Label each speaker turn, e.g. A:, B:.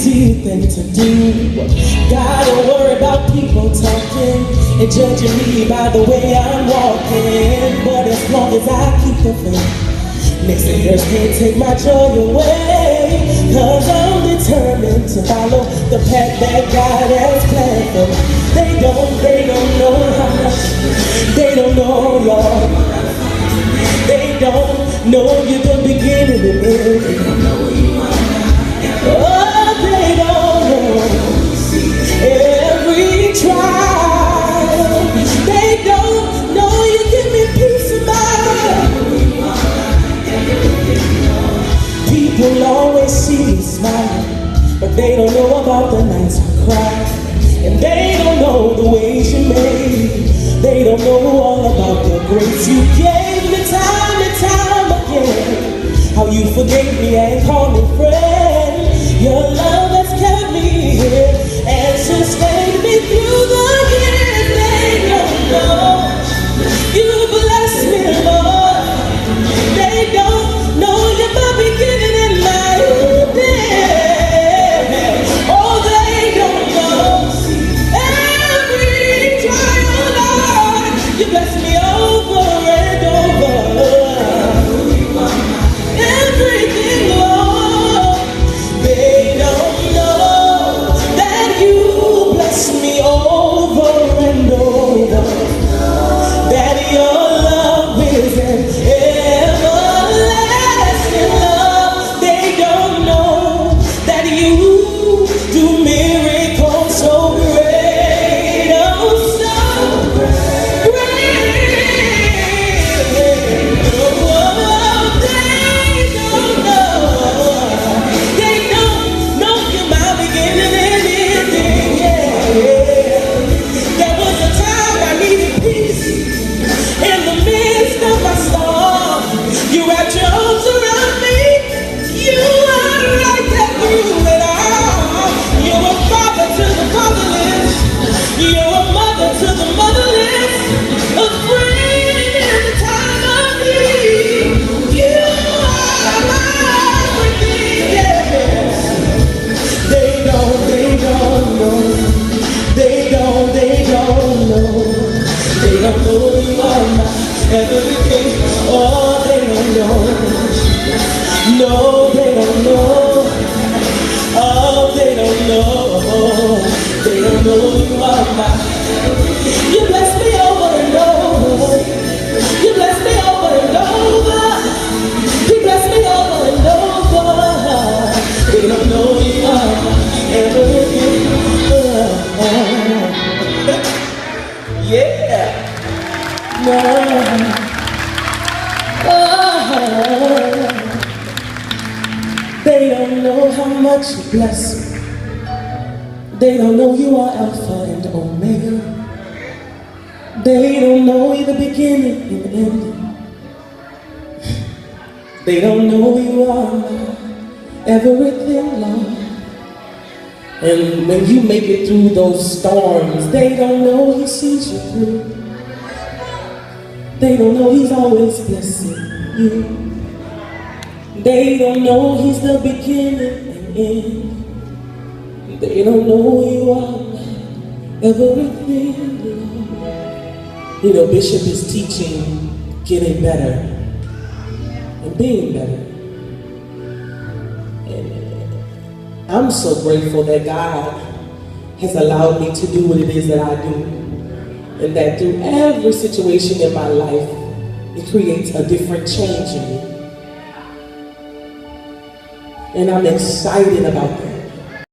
A: easy thing to do. Gotta worry about people talking and judging me by the way I'm walking. But as long as I keep the faith, next years can't take my joy away. Cause I'm determined to follow the path that God has planned for me. They don't know how much, they don't know, Lord. They don't know you're the beginning and end. Oh, they don't know every trial. They don't know you give me peace of mind. People always see me smiling, but they don't know about the nights I cry. And they don't know the ways you made. They don't know all about the grace you gave me time and time again. How you forgave me and called me friend. Your love has kept me here and sustained me through the years. They don't know you bless me, Lord. They don't know you're my beginning and my end. Oh, they don't know every trial, Lord, you bless me over and over. Everything, Lord, they don't know that you bless me over and over. That your love is an everlasting love. They don't know that you do miracles so great, oh so great. Oh, they don't know. They don't know you're my beginning and ending. Yeah, yeah. There was a time I needed peace. In the midst of my storm, you wrapped your arms around me. You are right there through it all. You're a father to the fatherless. You're a mother to the motherless. A friend in the time of need. You are my everything, yeah. They don't know. They don't know. They don't know you are my everything. Oh, they don't know. No, they don't know. Oh, they don't know. They don't know you are my. You bless me over and over. You bless me over and over. You bless me over and over. They don't know you are my everything. Yeah. No. They don't know how much you bless me. They don't know you are Alpha and Omega. They don't know you're the beginning and the ending. They don't know you are my everything, Lord. And when you make it through those storms, they don't know He sees you through. They don't know He's always blessing you. They don't know He's the beginning and end. They don't know you are everything, Lord. You know, Bishop is teaching getting better and being better. And I'm so grateful that God has allowed me to do what it is that I do. And that through every situation in my life, it creates a different change in me. And I'm excited about that.